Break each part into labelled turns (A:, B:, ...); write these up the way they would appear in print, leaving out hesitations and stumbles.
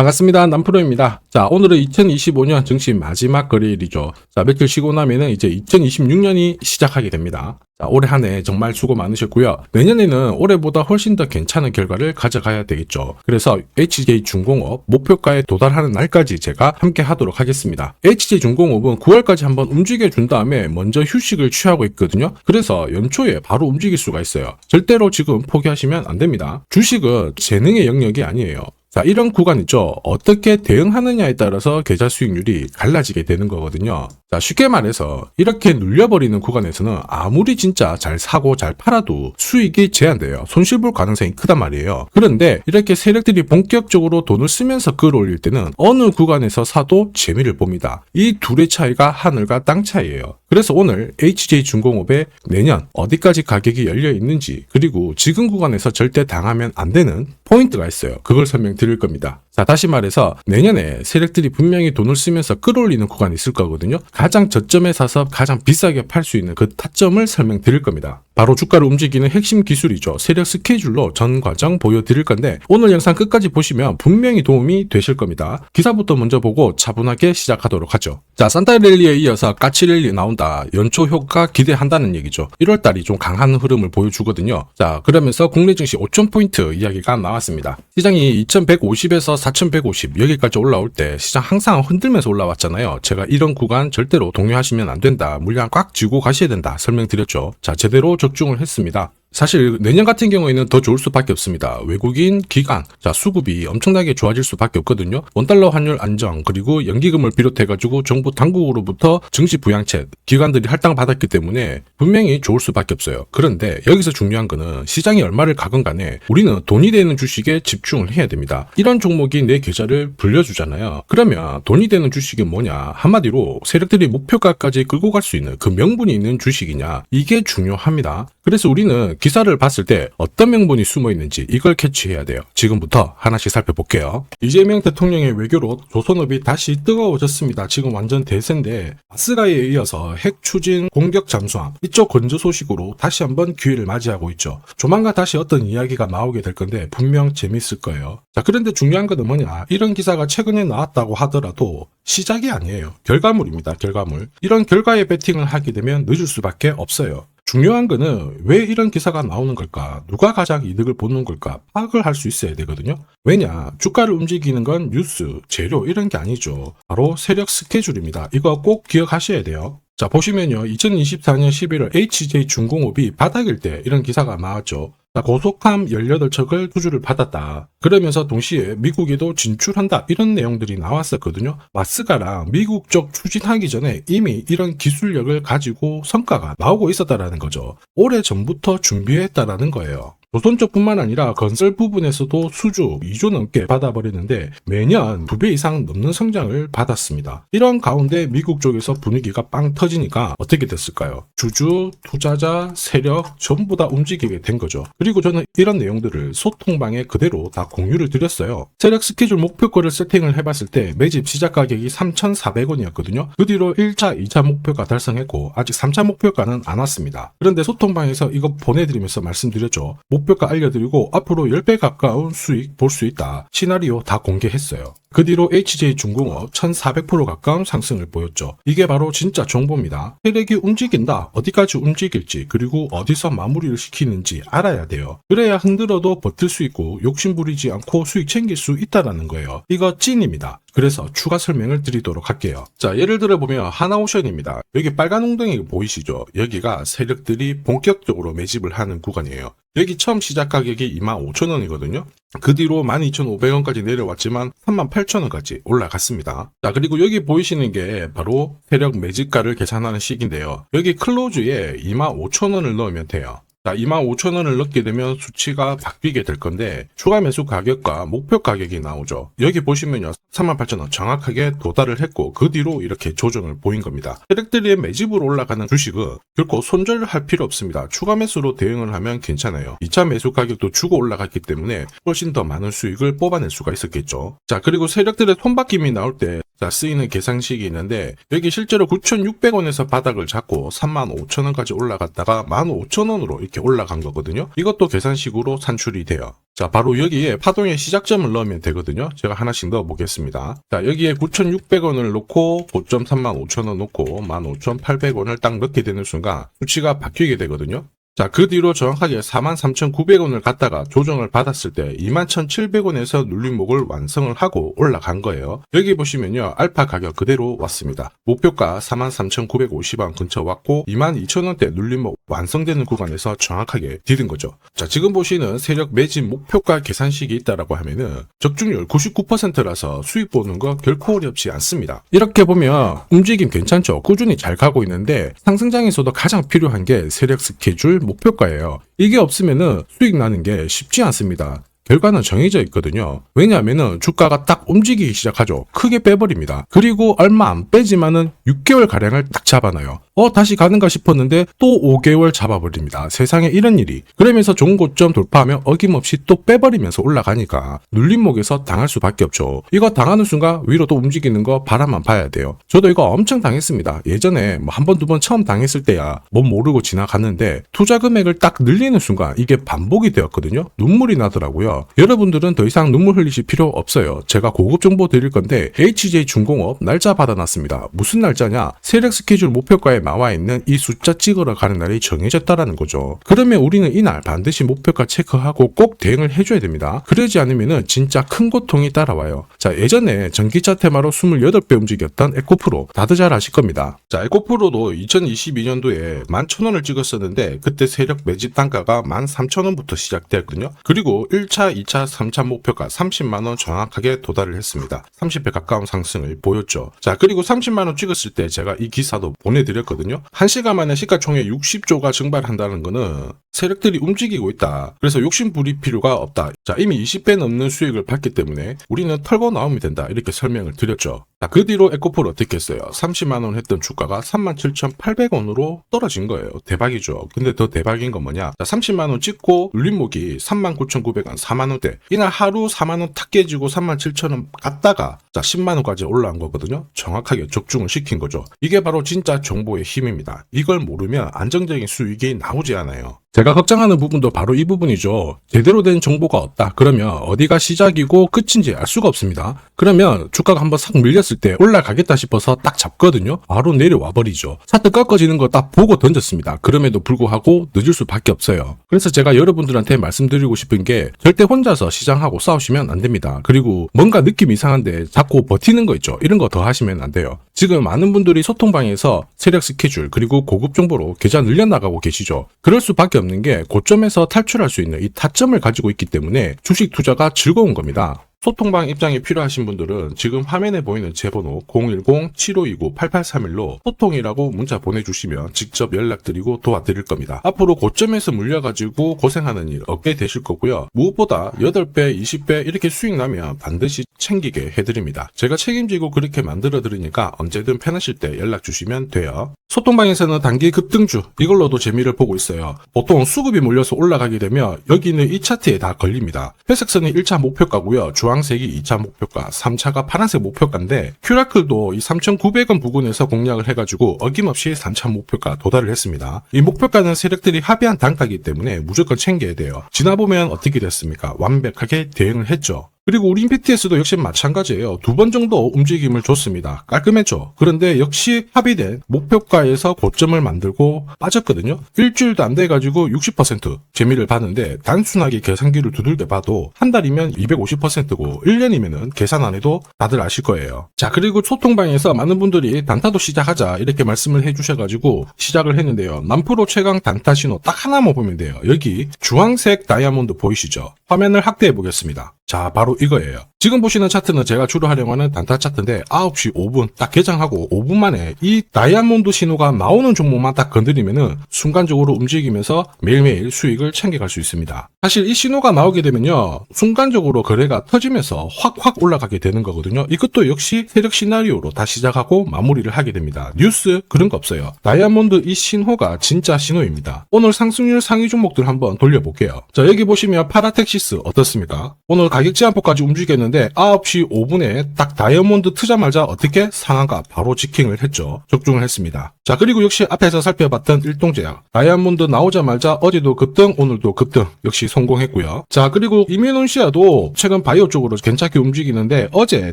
A: 반갑습니다. 남프로입니다. 자, 오늘은 2025년 증시 마지막 거래일이죠. 자, 며칠 쉬고 나면은 이제 2026년이 시작하게 됩니다. 자, 올해 한 해 정말 수고 많으셨고요. 내년에는 올해보다 훨씬 더 괜찮은 결과를 가져가야 되겠죠. 그래서 HJ중공업 목표가에 도달하는 날까지 제가 함께 하도록 하겠습니다. HJ중공업은 9월까지 한번 움직여준 다음에 먼저 휴식을 취하고 있거든요. 그래서 연초에 바로 움직일 수가 있어요. 절대로 지금 포기하시면 안 됩니다. 주식은 재능의 영역이 아니에요. 자, 이런 구간 있죠. 어떻게 대응하느냐에 따라서 계좌 수익률이 갈라지게 되는 거거든요. 자, 쉽게 말해서 이렇게 눌려버리는 구간에서는 아무리 진짜 잘 사고 잘 팔아도 수익이 제한돼요. 손실 볼 가능성이 크단 말이에요. 그런데 이렇게 세력들이 본격적으로 돈을 쓰면서 끌어올릴 때는 어느 구간에서 사도 재미를 봅니다. 이 둘의 차이가 하늘과 땅 차이예요. 그래서 오늘 HJ중공업의 내년 어디까지 가격이 열려 있는지, 그리고 지금 구간에서 절대 당하면 안 되는 포인트가 있어요. 그걸 설명드릴 겁니다. 자, 다시 말해서 내년에 세력들이 분명히 돈을 쓰면서 끌어올리는 구간이 있을 거거든요. 가장 저점에 사서 가장 비싸게 팔 수 있는 그 타점을 설명드릴 겁니다. 바로 주가를 움직이는 핵심 기술이죠. 세력 스케줄로 전 과정 보여드릴 건데 오늘 영상 끝까지 보시면 분명히 도움이 되실 겁니다. 기사부터 먼저 보고 차분하게 시작하도록 하죠. 자, 산타랠리에 이어서 까치랠리 나온다. 연초 효과 기대한다는 얘기죠. 1월달이 좀 강한 흐름을 보여주거든요. 자, 그러면서 국내 증시 5,000포인트 이야기가 나왔습니다. 시장이 2150에서 4150 여기까지 올라올 때 시장 항상 흔들면서 올라왔잖아요. 제가 이런 구간 절대로 동요하시면 안 된다. 물량 꽉 쥐고 가셔야 된다. 설명드렸죠. 자, 제대로 적중을 했습니다. 사실 내년 같은 경우에는 더 좋을 수밖에 없습니다. 외국인 기관, 자, 수급이 엄청나게 좋아질 수밖에 없거든요. 원달러 환율 안정, 그리고 연기금을 비롯해가지고 정부 당국으로부터 증시 부양책, 기관들이 할당받았기 때문에 분명히 좋을 수밖에 없어요. 그런데 여기서 중요한 거는 시장이 얼마를 가건 간에 우리는 돈이 되는 주식에 집중을 해야 됩니다. 이런 종목이 내 계좌를 불려주잖아요. 그러면 돈이 되는 주식이 뭐냐? 한마디로 세력들이 목표가까지 끌고 갈 수 있는 그 명분이 있는 주식이냐? 이게 중요합니다. 그래서 우리는 기사를 봤을 때 어떤 명분이 숨어 있는지 이걸 캐치해야 돼요. 지금부터 하나씩 살펴볼게요. 이재명 대통령의 외교로 조선업이 다시 뜨거워졌습니다. 지금 완전 대세인데 아스가에 이어서 핵 추진 공격 잠수함 이쪽 건조 소식으로 다시 한번 기회를 맞이하고 있죠. 조만간 다시 어떤 이야기가 나오게 될 건데 분명 재밌을 거예요. 자, 그런데 중요한 건 뭐냐? 이런 기사가 최근에 나왔다고 하더라도 시작이 아니에요. 결과물입니다. 결과물. 이런 결과에 베팅을 하게 되면 늦을 수밖에 없어요. 중요한 거는 왜 이런 기사가 나오는 걸까? 누가 가장 이득을 보는 걸까? 파악을 할 수 있어야 되거든요. 왜냐? 주가를 움직이는 건 뉴스, 재료 이런 게 아니죠. 바로 세력 스케줄입니다. 이거 꼭 기억하셔야 돼요. 자, 보시면요. 2024년 11월 HJ중공업이 바닥일 때 이런 기사가 나왔죠. 고속함 18척을 수주를 받았다. 그러면서 동시에 미국에도 진출한다. 이런 내용들이 나왔었거든요. 마스가랑 미국 쪽 추진하기 전에 이미 이런 기술력을 가지고 성과가 나오고 있었다라는 거죠. 오래 전부터 준비했다라는 거예요. 조선 쪽뿐만 아니라 건설 부분에서도 수주 2조 넘게 받아버리는데 매년 2배 이상 넘는 성장을 받았습니다. 이런 가운데 미국 쪽에서 분위기가 빵 터지니까 어떻게 됐을까요? 주주, 투자자, 세력 전부 다 움직이게 된 거죠. 그리고 저는 이런 내용들을 소통방에 그대로 다 공유를 드렸어요. 세력 스케줄 목표가를 세팅을 해봤을 때 매집 시작 가격이 3,400원이었거든요. 그 뒤로 1차, 2차 목표가 달성했고 아직 3차 목표가는 안 왔습니다. 그런데 소통방에서 이거 보내드리면서 말씀드렸죠. 목표가 알려드리고 앞으로 10배 가까운 수익 볼 수 있다. 시나리오 다 공개했어요. 그 뒤로 HJ중공업 1400% 가까운 상승을 보였죠. 이게 바로 진짜 정보입니다. 세력이 움직인다. 어디까지 움직일지 그리고 어디서 마무리를 시키는지 알아야 돼요. 그래야 흔들어도 버틸 수 있고 욕심부리지 않고 수익 챙길 수 있다는 거예요. 이거 찐입니다. 그래서 추가 설명을 드리도록 할게요. 자, 예를 들어 보면 하나오션입니다. 여기 빨간 웅덩이 보이시죠? 여기가 세력들이 본격적으로 매집을 하는 구간이에요. 여기 처음 시작 가격이 25,000원이거든요. 그 뒤로 12,500원까지 내려왔지만 38,000원까지 올라갔습니다. 자, 그리고 여기 보이시는 게 바로 세력 매집가를 계산하는 식인데요. 여기 클로즈에 25,000원을 넣으면 돼요. 자, 25,000원을 넣게 되면 수치가 바뀌게 될 건데 추가 매수 가격과 목표 가격이 나오죠. 여기 보시면요. 38,000원 정확하게 도달을 했고 그 뒤로 이렇게 조정을 보인 겁니다. 세력들의 매집으로 올라가는 주식은 결코 손절을 할 필요 없습니다. 추가 매수로 대응을 하면 괜찮아요. 2차 매수 가격도 주고 올라갔기 때문에 훨씬 더 많은 수익을 뽑아낼 수가 있었겠죠. 자, 그리고 세력들의 손바뀜이 나올 때 자, 쓰이는 계산식이 있는데 여기 실제로 9,600원에서 바닥을 잡고 35,000원까지 올라갔다가 15,000원으로 이렇게 올라간 거거든요. 이것도 계산식으로 산출이 돼요. 자, 바로 여기에 파동의 시작점을 넣으면 되거든요. 제가 하나씩 넣어 보겠습니다. 자, 여기에 9,600원을 놓고 고점 35,000원 놓고 15,800원을 딱 넣게 되는 순간 수치가 바뀌게 되거든요. 자, 그 뒤로 정확하게 43,900원을 갖다가 조정을 받았을 때 21,700원에서 눌림목을 완성을 하고 올라간 거예요. 여기 보시면요, 알파 가격 그대로 왔습니다. 목표가 43,950원 근처 왔고 22,000원대 눌림목 완성되는 구간에서 정확하게 디딘 거죠. 자, 지금 보시는 세력 매진 목표가 계산식이 있다라고 하면은 적중률 99%라서 수익 보는 거 결코 어렵지 않습니다. 이렇게 보면 움직임 괜찮죠? 꾸준히 잘 가고 있는데 상승장에서도 가장 필요한 게 세력 스케줄 목표가예요. 이게 없으면은 수익 나는 게 쉽지 않습니다. 결과는 정해져 있거든요. 왜냐하면은 주가가 딱 움직이기 시작하죠. 크게 빼버립니다. 그리고 얼마 안 빼지만은 6개월 가량을 딱 잡아놔요. 다시 가는가 싶었는데 또 5개월 잡아버립니다. 세상에 이런 일이. 그러면서 좋은 고점 돌파하면 어김없이 또 빼버리면서 올라가니까 눌림목에서 당할 수밖에 없죠. 이거 당하는 순간 위로 또 움직이는 거 바라만 봐야 돼요. 저도 이거 엄청 당했습니다. 예전에 뭐 한 번, 두 번 처음 당했을 때야 뭐 모르고 지나갔는데 투자 금액을 딱 늘리는 순간 이게 반복이 되었거든요. 눈물이 나더라고요. 여러분들은 더 이상 눈물 흘리실 필요 없어요. 제가 고급 정보 드릴 건데 HJ중공업 날짜 받아놨습니다. 무슨 날짜냐? 세력 스케줄 목표가에 나와 있는 이 숫자 찍으러 가는 날이 정해졌다라는 거죠. 그러면 우리는 이날 반드시 목표가 체크하고 꼭 대응을 해줘야 됩니다. 그러지 않으면 진짜 큰 고통이 따라와요. 자, 예전에 전기차 테마로 28배 움직였던 에코프로 다들 잘 아실 겁니다. 자, 에코프로도 2022년도에 11,000원을 찍었었는데 그때 세력 매집 단가가 13,000원부터 시작되었거든요. 그리고 1차, 2차, 3차 목표가 30만원 정확하게 도달을 했습니다. 30배 가까운 상승을 보였죠. 자, 그리고 30만원 찍었을 때 제가 이 기사도 보내드렸거든요. 1시간 만에 시가총액 60조가 증발한다는 거는 세력들이 움직이고 있다. 그래서 욕심 부릴 필요가 없다. 자, 이미 20배 넘는 수익을 받기 때문에 우리는 털고 나오면 된다. 이렇게 설명을 드렸죠. 자, 그 뒤로 에코프로 어떻게 했어요? 30만원 했던 주가가 37,800원으로 떨어진 거예요. 대박이죠. 근데 더 대박인 건 뭐냐? 자, 30만원 찍고 눌림목이 39,900원, 4만원대. 이날 하루 4만원 탁 깨지고 37,000원 갔다가 자, 10만원까지 올라온 거거든요. 정확하게 적중을 시킨 거죠. 이게 바로 진짜 정보의 힘입니다. 이걸 모르면 안정적인 수익이 나오지 않아요. 제가 걱정하는 부분도 바로 이 부분이죠. 제대로 된 정보가 없다. 그러면 어디가 시작이고 끝인지 알 수가 없습니다. 그러면 주가가 한번 싹 밀렸을 때 올라가겠다 싶어서 딱 잡거든요. 바로 내려와 버리죠. 차트 꺾어지는 거 딱 보고 던졌습니다. 그럼에도 불구하고 늦을 수밖에 없어요. 그래서 제가 여러분들한테 말씀드리고 싶은 게 절대 혼자서 시장하고 싸우시면 안 됩니다. 그리고 뭔가 느낌 이상한데 자꾸 버티는 거 있죠. 이런 거 더 하시면 안 돼요. 지금 많은 분들이 소통방에서 세력 스케줄 그리고 고급 정보로 계좌 늘려나가고 계시죠. 그럴 수밖에 없는 게 고점에서 탈출할 수 있는 이 타점을 가지고 있기 때문에 주식 투자가 즐거운 겁니다. 소통방 입장이 필요하신 분들은 지금 화면에 보이는 제 번호 010-7529-8831로 소통이라고 문자 보내주시면 직접 연락드리고 도와드릴 겁니다. 앞으로 고점에서 물려가지고 고생하는 일 없게 되실 거고요. 무엇보다 8배, 20배 이렇게 수익 나면 반드시 챙기게 해드립니다. 제가 책임지고 그렇게 만들어 드리니까 언제든 편하실 때 연락 주시면 돼요. 소통방에서는 단기 급등주 이걸로도 재미를 보고 있어요. 보통 수급이 몰려서 올라가게 되면 여기는 이 차트에 다 걸립니다. 회색선이 1차 목표가고요. 주황색이 2차 목표가, 3차가 파란색 목표가인데 큐라클도 이 3,900원 부근에서 공략을 해가지고 어김없이 3차 목표가 도달을 했습니다. 이 목표가는 세력들이 합의한 단가이기 때문에 무조건 챙겨야 돼요. 지나보면 어떻게 됐습니까? 완벽하게 대응을 했죠. 그리고 우리 임팩트에서도 역시 마찬가지예요. 2번 정도 움직임을 줬습니다. 깔끔했죠. 그런데 역시 합의된 목표가에서 고점을 만들고 빠졌거든요. 일주일도 안 돼가지고 60% 재미를 봤는데 단순하게 계산기를 두들겨 봐도 한 달이면 250%고 1년이면은 계산 안 해도 다들 아실 거예요. 자, 그리고 소통방에서 많은 분들이 단타도 시작하자 이렇게 말씀을 해주셔가지고 시작을 했는데요. 남프로 최강 단타 신호 딱 하나만 보면 돼요. 여기 주황색 다이아몬드 보이시죠? 화면을 확대해 보겠습니다. 자, 바로 이거예요. 지금 보시는 차트는 제가 주로 활용하는 단타 차트인데 9시 5분 딱 개장하고 5분 만에 이 다이아몬드 신호가 나오는 종목만 딱 건드리면은 순간적으로 움직이면서 매일매일 수익을 챙겨갈 수 있습니다. 사실 이 신호가 나오게 되면요 순간적으로 거래가 터지면서 확 올라가게 되는 거거든요. 이것도 역시 세력 시나리오로 다 시작하고 마무리를 하게 됩니다. 뉴스 그런 거 없어요. 다이아몬드 이 신호가 진짜 신호입니다. 오늘 상승률 상위 종목들 한번 돌려볼게요. 자, 여기 보시면 파라텍시스 어떻습니까? 오늘 가격 제한폭까지 움직였는데 9시 5분에 딱 다이아몬드 트자마자 어떻게 상한가 바로 직행을 했죠. 적중을 했습니다. 자, 그리고 역시 앞에서 살펴봤던 일동제약. 다이아몬드 나오자마자 어제도 급등, 오늘도 급등 역시 성공했고요. 자, 그리고 이뮤논시아도 최근 바이오 쪽으로 괜찮게 움직이는데 어제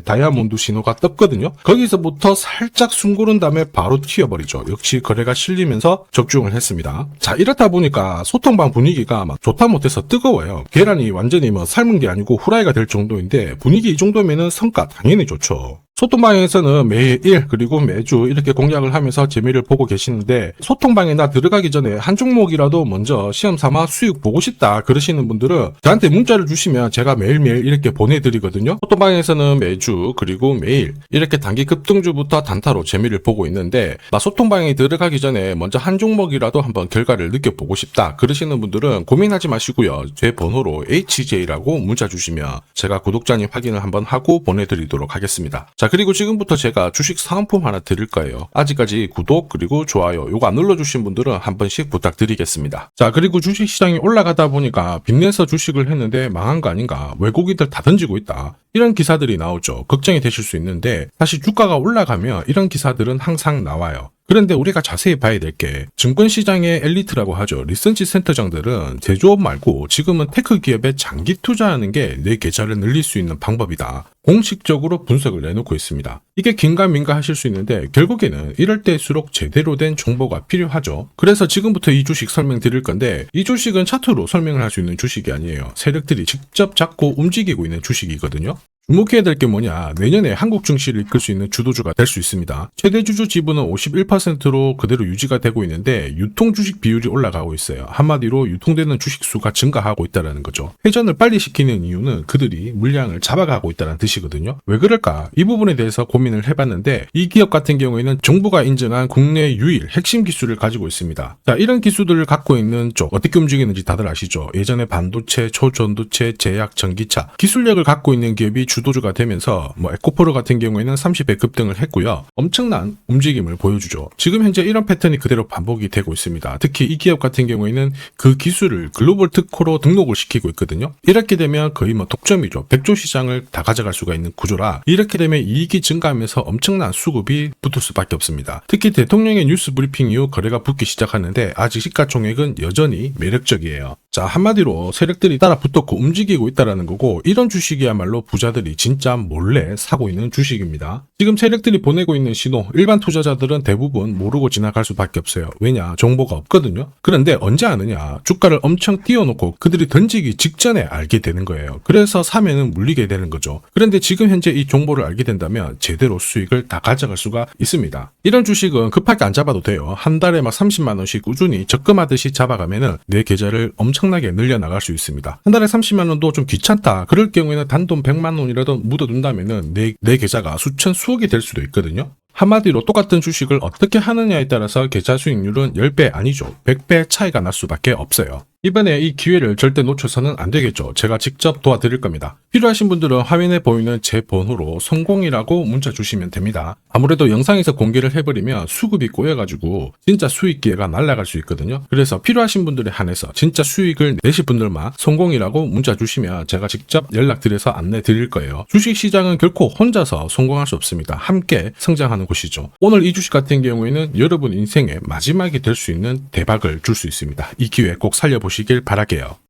A: 다이아몬드 신호가 떴거든요. 거기서부터 살짝 숨 고른 다음에 바로 튀어버리죠. 역시 거래가 실리면서 적중을 했습니다. 자, 이렇다 보니까 소통방 분위기가 막 좋다 못해서 뜨거워요. 계란이 완전히 뭐 삶은 게 아니고 후라이가 될 정도인데 분위기 이 정도면은 성과 당연히 좋죠. 소통방에서는 매일 그리고 매주 이렇게 공략을 하면서 재미를 보고 계시는데 소통방에 나 들어가기 전에 한 종목이라도 먼저 시험 삼아 수익 보고 싶다 그러시는 분들은 저한테 문자를 주시면 제가 매일매일 이렇게 보내드리거든요. 소통방에서는 매주 그리고 매일 이렇게 단기 급등주부터 단타로 재미를 보고 있는데 나 소통방에 들어가기 전에 먼저 한 종목이라도 한번 결과를 느껴보고 싶다 그러시는 분들은 고민하지 마시고요. 제 번호로 HJ라고 문자 주시면 제가 구독자님 확인을 한번 하고 보내드리도록 하겠습니다. 자, 그리고 지금부터 제가 주식 사은품 하나 드릴 거예요. 아직까지 구독 그리고 좋아요 요거 안 눌러주신 분들은 한 번씩 부탁드리겠습니다. 자, 그리고 주식시장이 올라가다 보니까 빚내서 주식을 했는데 망한 거 아닌가, 외국인들 다 던지고 있다, 이런 기사들이 나오죠. 걱정이 되실 수 있는데 사실 주가가 올라가면 이런 기사들은 항상 나와요. 그런데 우리가 자세히 봐야 될 게 증권시장의 엘리트라고 하죠. 리서치 센터장들은 제조업 말고 지금은 테크 기업에 장기 투자하는 게 내 계좌를 늘릴 수 있는 방법이다. 공식적으로 분석을 내놓고 있습니다. 이게 긴가민가 하실 수 있는데 결국에는 이럴 때일수록 제대로 된 정보가 필요하죠. 그래서 지금부터 이 주식 설명드릴 건데 이 주식은 차트로 설명을 할 수 있는 주식이 아니에요. 세력들이 직접 잡고 움직이고 있는 주식이거든요. 주목해야 될 게 뭐냐, 내년에 한국 증시를 이끌 수 있는 주도주가 될 수 있습니다. 최대 주주 지분은 51%로 그대로 유지가 되고 있는데 유통 주식 비율이 올라가고 있어요. 한마디로 유통되는 주식 수가 증가하고 있다는 거죠. 회전을 빨리 시키는 이유는 그들이 물량을 잡아가고 있다는 뜻이거든요. 왜 그럴까? 이 부분에 대해서 고민을 해봤는데 이 기업 같은 경우에는 정부가 인정한 국내 유일 핵심 기술을 가지고 있습니다. 자, 이런 기술들을 갖고 있는 쪽 어떻게 움직이는지 다들 아시죠? 예전에 반도체, 초전도체, 제약, 전기차 기술력을 갖고 있는 기업이 주도주가 되면서 에코프로 같은 경우에는 30배 급등을 했고요. 엄청난 움직임을 보여주죠. 지금 현재 이런 패턴이 그대로 반복이 되고 있습니다. 특히 이 기업 같은 경우에는 그 기술을 글로벌 특허로 등록을 시키고 있거든요. 이렇게 되면 거의 독점이죠. 100조 시장을 다 가져갈 수가 있는 구조라 이렇게 되면 이익이 증가하면서 엄청난 수급이 붙을 수밖에 없습니다. 특히 대통령의 뉴스 브리핑 이후 거래가 붙기 시작하는데 아직 시가총액은 여전히 매력적이에요. 자, 한마디로 세력들이 따라 붙었고 움직이고 있다는 거고 이런 주식이야말로 부자들이 진짜 몰래 사고 있는 주식입니다. 지금 세력들이 보내고 있는 신호 일반 투자자들은 대부분 모르고 지나갈 수밖에 없어요. 왜냐? 정보가 없거든요. 그런데 언제 아느냐? 주가를 엄청 띄워놓고 그들이 던지기 직전에 알게 되는 거예요. 그래서 사면은 물리게 되는 거죠. 그런데 지금 현재 이 정보를 알게 된다면 제대로 수익을 다 가져갈 수가 있습니다. 이런 주식은 급하게 안 잡아도 돼요. 한 달에 30만 원씩 꾸준히 적금하듯이 잡아가면은 내 계좌를 엄청나게 늘려나갈 수 있습니다. 한 달에 30만 원도 좀 귀찮다. 그럴 경우에는 단돈 100만 원이라도 묻어둔다면은 내 계좌가 수천 수억이 될 수도 있거든요. 한마디로 똑같은 주식을 어떻게 하느냐에 따라서 계좌 수익률은 10배 아니죠. 100배 차이가 날 수밖에 없어요. 이번에 이 기회를 절대 놓쳐서는 안 되겠죠. 제가 직접 도와드릴 겁니다. 필요하신 분들은 화면에 보이는 제 번호로 성공이라고 문자 주시면 됩니다. 아무래도 영상에서 공개를 해버리면 수급이 꼬여가지고 진짜 수익 기회가 날아갈 수 있거든요. 그래서 필요하신 분들에 한해서 진짜 수익을 내실 분들만 성공이라고 문자 주시면 제가 직접 연락드려서 안내 드릴 거예요. 주식시장은 결코 혼자서 성공할 수 없습니다. 함께 성장하는 곳이죠. 오늘 이 주식 같은 경우에는 여러분 인생의 마지막이 될 수 있는 대박을 줄 수 있습니다. 이 기회 꼭 살려보시길 바랄게요.